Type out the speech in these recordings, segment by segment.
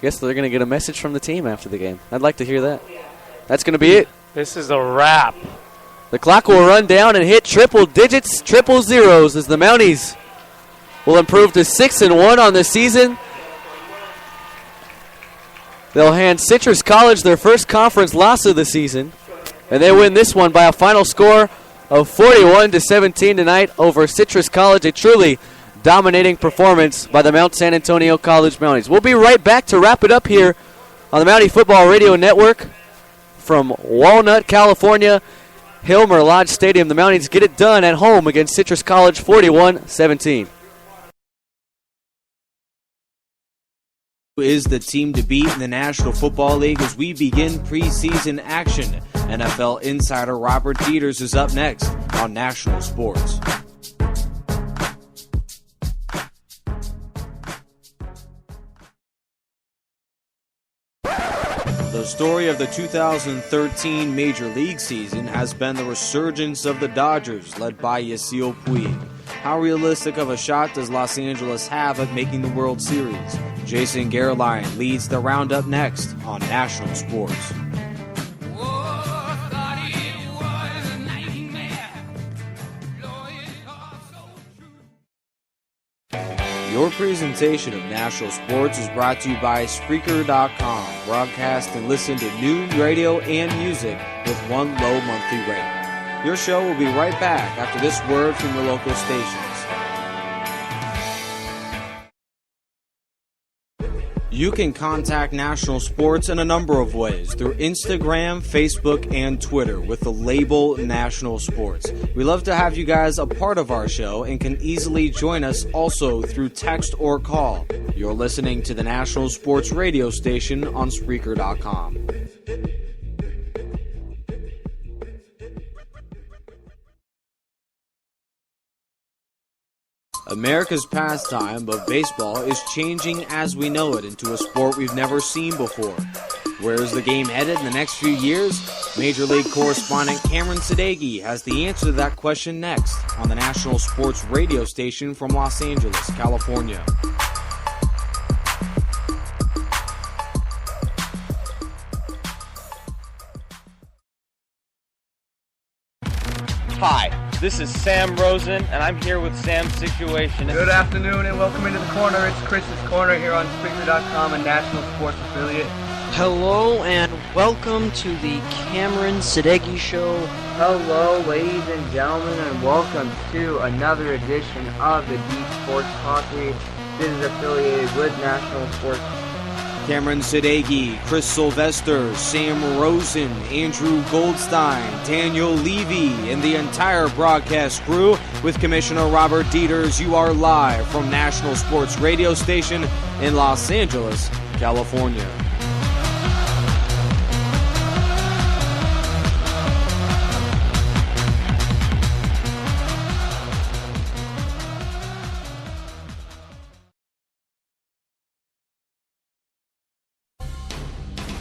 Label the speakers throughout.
Speaker 1: guess they're going to get a message from the team after the game. I'd like to hear that. That's going to be it.
Speaker 2: This is a wrap.
Speaker 1: The clock will run down and hit triple digits, triple zeros, as the Mounties will improve to 6-1 on the season. They'll hand Citrus College their first conference loss of the season, and they win this one by a final score of 41-17 tonight over Citrus College, a truly dominating performance by the Mount San Antonio College Mounties. We'll be right back to wrap it up here on the Mountie Football Radio Network from Walnut, California, Hilmer Lodge Stadium. The Mounties get it done at home against Citrus College 41-17.
Speaker 3: Who is the team to beat in the National Football League as we begin preseason action? NFL insider Robert Dieters is up next on National Sports. The story of the 2013 Major League season has been the resurgence of the Dodgers, led by Yasiel Puig. How realistic of a shot does Los Angeles have at making the World Series? Jason Gerline leads the roundup next on National Sports. Your presentation of National Sports is brought to you by Spreaker.com. Broadcast and listen to news, radio, and music with one low monthly rate. Your show will be right back after this word from your local stations. You can contact National Sports in a number of ways, through Instagram, Facebook, and Twitter with the label National Sports. We love to have you guys a part of our show and can easily join us also through text or call. You're listening to the National Sports radio station on Spreaker.com. America's pastime of baseball is changing as we know it into a sport we've never seen before. Where is the game headed in the next few years? Major League correspondent Cameron Sadeghi has the answer to that question next on the National Sports radio station from Los Angeles, California.
Speaker 4: Hi, this is Sam Rosen, and I'm here with Sam's Situation.
Speaker 5: Good afternoon, and welcome into the corner. It's Chris's Corner here on Spreaker.com, a National Sports affiliate.
Speaker 6: Hello, and welcome to the Cameron Sadeghi Show.
Speaker 5: Hello, ladies and gentlemen, and welcome to another edition of the Deep Sports Talkie. This is affiliated with National Sports.
Speaker 3: Cameron Sadeghi, Chris Sylvester, Sam Rosen, Andrew Goldstein, Daniel Levy, and the entire broadcast crew with Commissioner Robert Dieters. You are live from National Sports radio station in Los Angeles, California.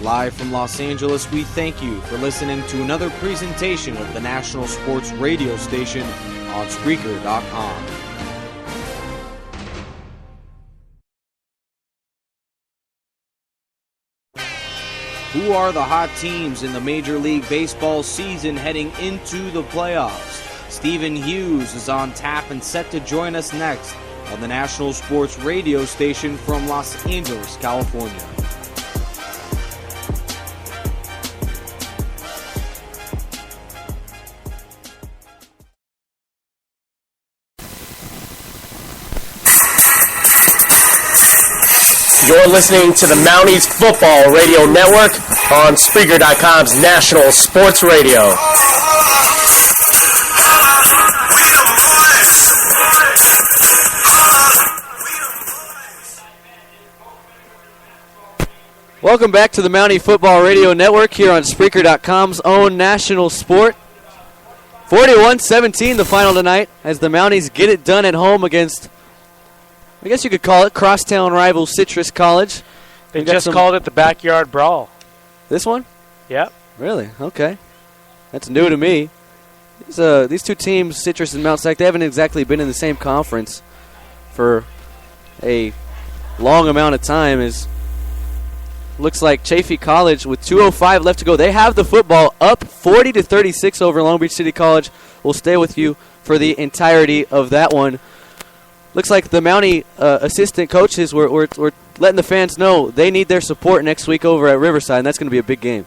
Speaker 3: Live from Los Angeles, we thank you for listening to another presentation of the National Sports radio station on Spreaker.com. Who are the hot teams in the Major League Baseball season heading into the playoffs? Stephen Hughes is on tap and set to join us next on the National Sports radio station from Los Angeles, California.
Speaker 7: You're listening to the Mounties Football Radio Network on Spreaker.com's National Sports Radio.
Speaker 1: Welcome back to the Mountie Football Radio Network here on Spreaker.com's own national sport. 41-17 the final tonight as the Mounties get it done at home against, I guess you could call it, crosstown rival Citrus College.
Speaker 2: They just called it the Backyard Brawl.
Speaker 1: This one?
Speaker 2: Yep.
Speaker 1: Really? Okay. That's new to me. These two teams, Citrus and Mount SAC, they haven't exactly been in the same conference for a long amount of time. As looks like Chaffey College with 2:05 left to go. They have the football up 40-36 over Long Beach City College. We'll stay with you for the entirety of that one. Looks like the Mountie assistant coaches were letting the fans know they need their support next week over at Riverside, and that's going to be a big game.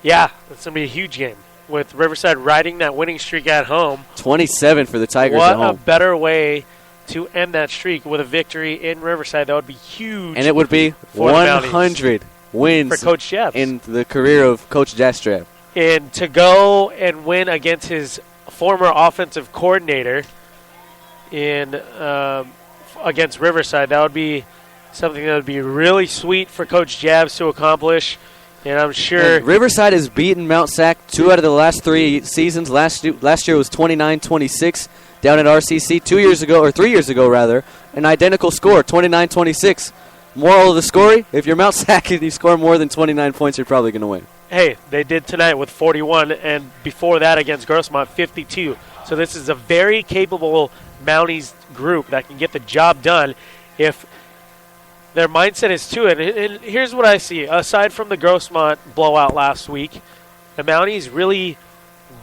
Speaker 2: Yeah, it's going to be a huge game with Riverside riding that winning streak at home.
Speaker 1: 27 for the Tigers at home.
Speaker 2: What a better way to end that streak with a victory in Riverside. That would be huge.
Speaker 1: And it would be 100 wins
Speaker 2: for Coach Jeffs
Speaker 1: in the career of Coach Jastrab.
Speaker 2: And to go and win against his former offensive coordinator against Riverside, that would be something that would be really sweet for Coach Jabs to accomplish. And I'm sure
Speaker 1: Riverside has beaten Mount Sac 2 out of the last 3 seasons. Last year was 29-26 down at RCC 3 years ago, an identical score, 29-26. Moral of the story, if you're Mount Sac and you score more than 29 points, you're probably going to win.
Speaker 2: Hey, they did tonight with 41, and before that against Grossmont, 52. So this is a very capable Mounties group that can get the job done if their mindset is to it. And here's what I see. Aside from the Grossmont blowout last week, the Mounties really,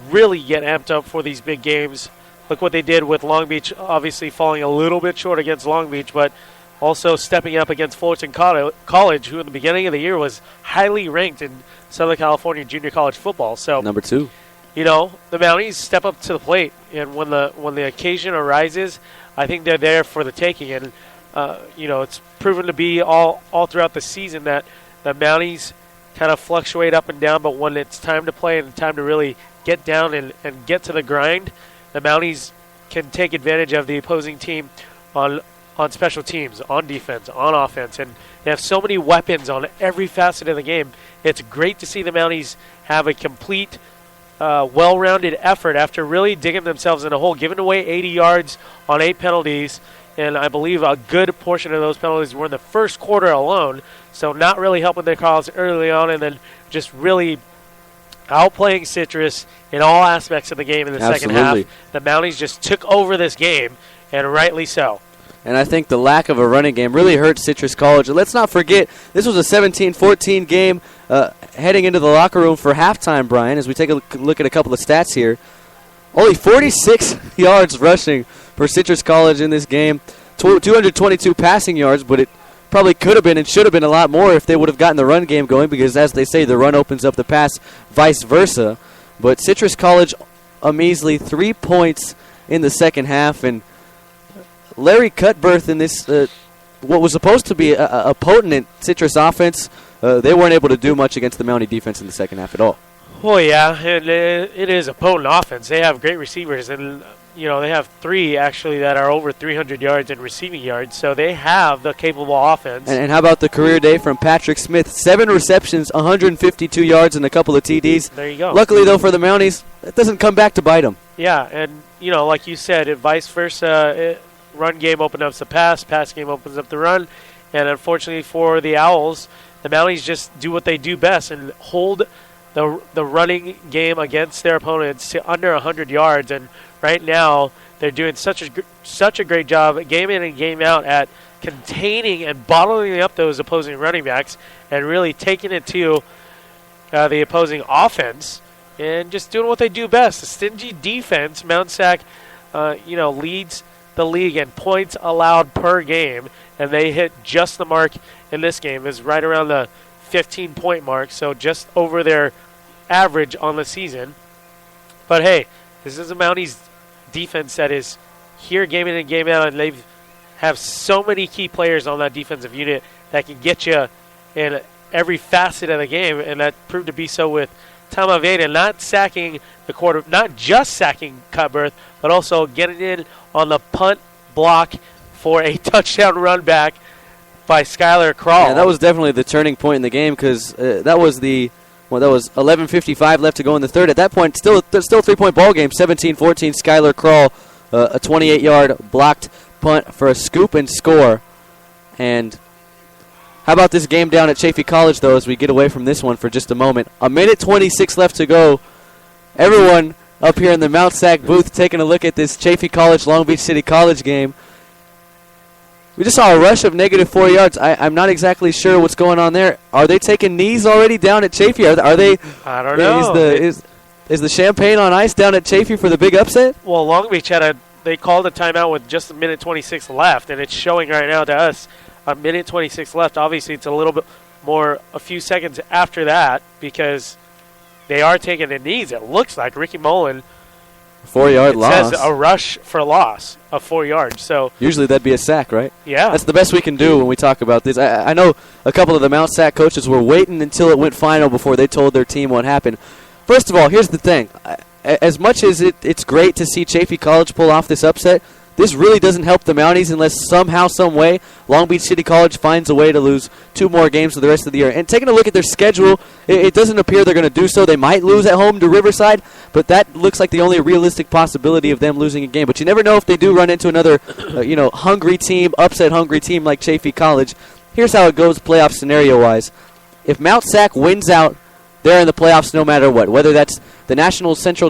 Speaker 2: really get amped up for these big games. Look what they did with Long Beach, obviously falling a little bit short against Long Beach, but also stepping up against Fullerton College, who in the beginning of the year was highly ranked in Southern California junior college football. So
Speaker 1: number 2.
Speaker 2: You know, the Mounties step up to the plate, and when the occasion arises, I think they're there for the taking. And it's proven to be all throughout the season that the Mounties kind of fluctuate up and down, but when it's time to play and time to really get down and get to the grind, the Mounties can take advantage of the opposing team on special teams, on defense, on offense, and they have so many weapons on every facet of the game. It's great to see the Mounties have a complete, well-rounded effort after really digging themselves in a hole, giving away 80 yards on 8 penalties, and I believe a good portion of those penalties were in the first quarter alone, so not really helping their cause early on, and then just really outplaying Citrus in all aspects of the game in the second half. The Mounties just took over this game, and rightly so.
Speaker 1: And I think the lack of a running game really hurt Citrus College. And let's not forget, this was a 17-14 game heading into the locker room for halftime, Brian, as we take a look at a couple of stats here. Only 46 yards rushing for Citrus College in this game, 222 passing yards, but it probably could have been and should have been a lot more if they would have gotten the run game going because, as they say, the run opens up the pass, vice versa. But Citrus College, a measly 3 points in the second half, and Larry Cutbirth in this, what was supposed to be a potent Citrus offense, they weren't able to do much against the Mountie defense in the second half at all.
Speaker 2: Well, yeah, and it is a potent offense. They have great receivers, and they have 3 actually that are over 300 yards in receiving yards. So they have the capable offense.
Speaker 1: And how about the career day from Patrick Smith? 7 receptions, 152 yards, and a couple of TDs.
Speaker 2: There you go.
Speaker 1: Luckily, though, for the Mounties, that doesn't come back to bite them.
Speaker 2: Yeah, and like you said, vice versa. Run game opens up the pass game opens up the run, and unfortunately for the Owls, the Mounties just do what they do best and hold the running game against their opponents to under 100 yards. And right now they're doing such a great job game in and game out at containing and bottling up those opposing running backs and really taking it to the opposing offense and just doing what they do best. A stingy defense, Mount Sac, leads the league in points allowed per game, and they hit just the mark in this game. Is right around the 15-point mark, so just over their average on the season. But hey, this is a Mounties defense that is here game in and game out, and they have so many key players on that defensive unit that can get you in every facet of the game, and that proved to be so with Tamaveda not sacking the quarter, not just sacking Cutbirth, but also getting in on the punt block for a touchdown run back by Skylar Crawl.
Speaker 1: Yeah, that was definitely the turning point in the game because that was 11:55 left to go in the third. At that point, still a 3-point ball game, 17-14. Skylar Crawl, a 28-yard blocked punt for a scoop and score. And how about this game down at Chaffey College, though, as we get away from this one for just a moment? 1:26 left to go. Everyone up here in the Mount Sac booth taking a look at this Chaffey College, Long Beach City College game. We just saw a rush of negative 4 yards. I'm not exactly sure what's going on there. Are they taking knees already down at Chafee? Are they?
Speaker 2: I don't know.
Speaker 1: Is the champagne on ice down at Chafee for the big upset?
Speaker 2: Well, Long Beach they called a timeout with just a minute 26 left, and it's showing right now to us a minute 26 left. Obviously, it's a little bit more, a few seconds after that, because they are taking the knees. It looks like Ricky Mullen.
Speaker 1: 4 yard loss.
Speaker 2: It says a rush for loss of 4 yards. So
Speaker 1: usually that'd be a sack, right?
Speaker 2: Yeah.
Speaker 1: That's the best we can do when we talk about this. I know a couple of the Mount SAC coaches were waiting until it went final before they told their team what happened. First of all, here's the thing. As much as it's great to see Chafee College pull off this upset, this really doesn't help the Mounties unless somehow, some way, Long Beach City College finds a way to lose 2 more games for the rest of the year. And taking a look at their schedule, it doesn't appear they're going to do so. They might lose at home to Riverside, but that looks like the only realistic possibility of them losing a game. But you never know if they do run into another, hungry team, upset-hungry team like Chafee College. Here's how it goes playoff scenario-wise. If Mount SAC wins out, they're in the playoffs no matter what, whether that's the National Central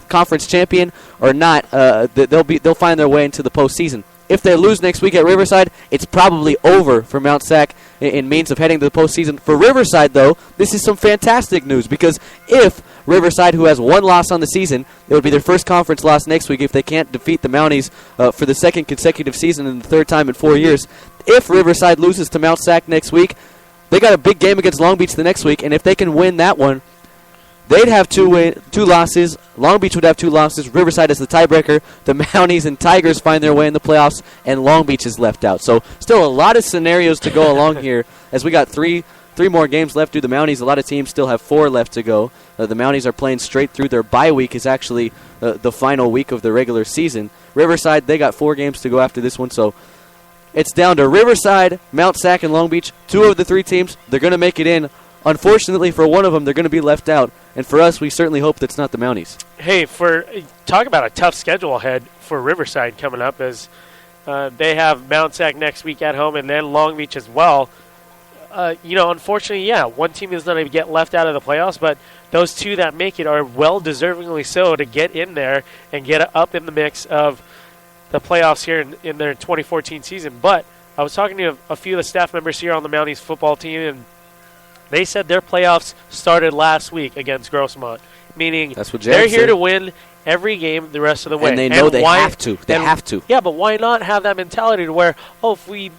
Speaker 1: Conference champion or not. They'll find their way into the postseason. If they lose next week at Riverside, it's probably over for Mount SAC in means of heading to the postseason. For Riverside, though, this is some fantastic news because if Riverside, who has 1 loss on the season, it would be their first conference loss next week if they can't defeat the Mounties for the second consecutive season and the third time in 4 years. If Riverside loses to Mount SAC next week, they got a big game against Long Beach the next week, and if they can win that one, they'd have 2 losses. Long Beach would have 2 losses. Riverside is the tiebreaker. The Mounties and Tigers find their way in the playoffs, and Long Beach is left out. So still a lot of scenarios to go along here as we got three more games left through the Mounties. A lot of teams still have 4 left to go. The Mounties are playing straight through. Their bye week is actually the final week of the regular season. Riverside, they got 4 games to go after this one, so it's down to Riverside, Mount SAC, and Long Beach. 2 of the 3 teams, they're going to make it in. Unfortunately, for one of them, they're going to be left out. And for us, we certainly hope that's not the Mounties.
Speaker 2: Hey, talk about a tough schedule ahead for Riverside coming up as they have Mount SAC next week at home and then Long Beach as well. Unfortunately, one team is going to get left out of the playoffs, but those 2 that make it are well-deservingly so to get in there and get up in the mix of the playoffs here in their 2014 season. But I was talking to a few of the staff members here on the Mounties football team, and they said their playoffs started last week against Grossmont, meaning they're here to win every game the rest of the way.
Speaker 1: And they know they have to. They have to.
Speaker 2: Yeah, but why not have that mentality to where, if we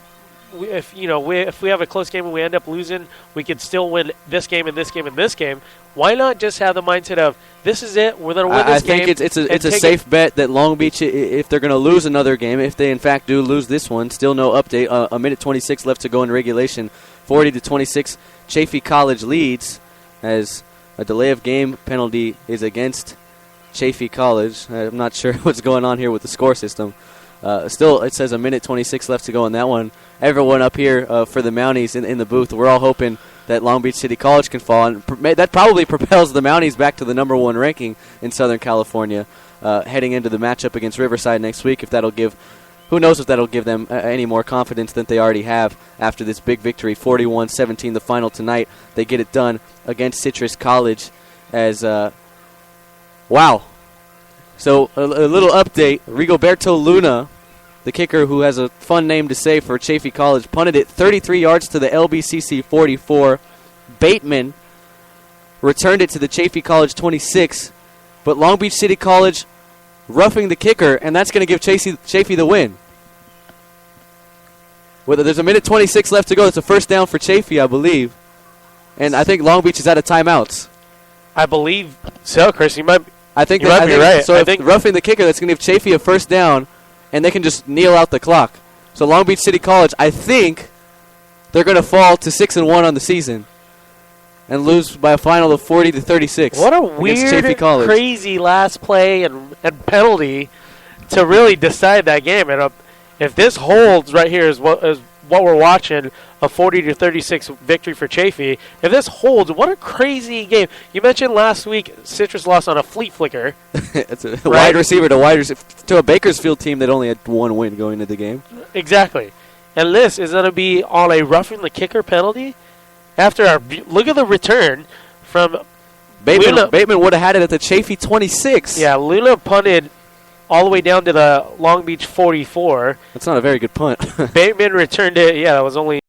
Speaker 2: have a close game and we end up losing, we could still win this game and this game and this game. Why not just have the mindset of, this is it, we're going to win this game?
Speaker 1: I think it's a safe bet that Long Beach, if they're going to lose another game, if they in fact do lose this one, still no update, a minute 26 left to go in regulation, 40-26, Chafee College leads as a delay of game penalty is against Chafee College. I'm not sure what's going on here with the score system. Still, it says a minute 26 left to go in that one. Everyone up here for the Mounties in the booth, we're all hoping that Long Beach City College can fall. And that probably propels the Mounties back to the number 1 ranking in Southern California heading into the matchup against Riverside next week. Who knows if that'll give them any more confidence than they already have after this big victory, 41-17, the final tonight. They get it done against Citrus College as, wow. So a little update. Rigoberto Luna, the kicker who has a fun name to say for Chafee College, punted it 33 yards to the LBCC 44. Bateman returned it to the Chafee College 26. But Long Beach City College roughing the kicker, and that's going to give Chafee the win. There's a minute 26 left to go. It's a first down for Chafee, I believe. And I think Long Beach is out of timeouts.
Speaker 2: I believe so, Chris. You might be
Speaker 1: right. So if roughing the kicker, that's going to give Chafee a first down, and they can just kneel out the clock. So Long Beach City College, I think they're going to fall to 6-1 on the season and lose by a final of 40-36.
Speaker 2: What a weird, crazy last play and penalty to really decide that game. And if this holds right here is what we're watching, a 40-36 victory for Chafee. If this holds, what a crazy game. You mentioned last week Citrus lost on a flea flicker.
Speaker 1: It's a wide receiver to a Bakersfield team that only had 1 win going into the game.
Speaker 2: Exactly. And this is going to be on a roughing the kicker penalty. Look at the return from
Speaker 1: Bateman would have had it at the Chafee 26.
Speaker 2: Yeah, Luna punted all the way down to the Long Beach 44.
Speaker 1: That's not a very good punt.
Speaker 2: Bateman returned it. Yeah, that was only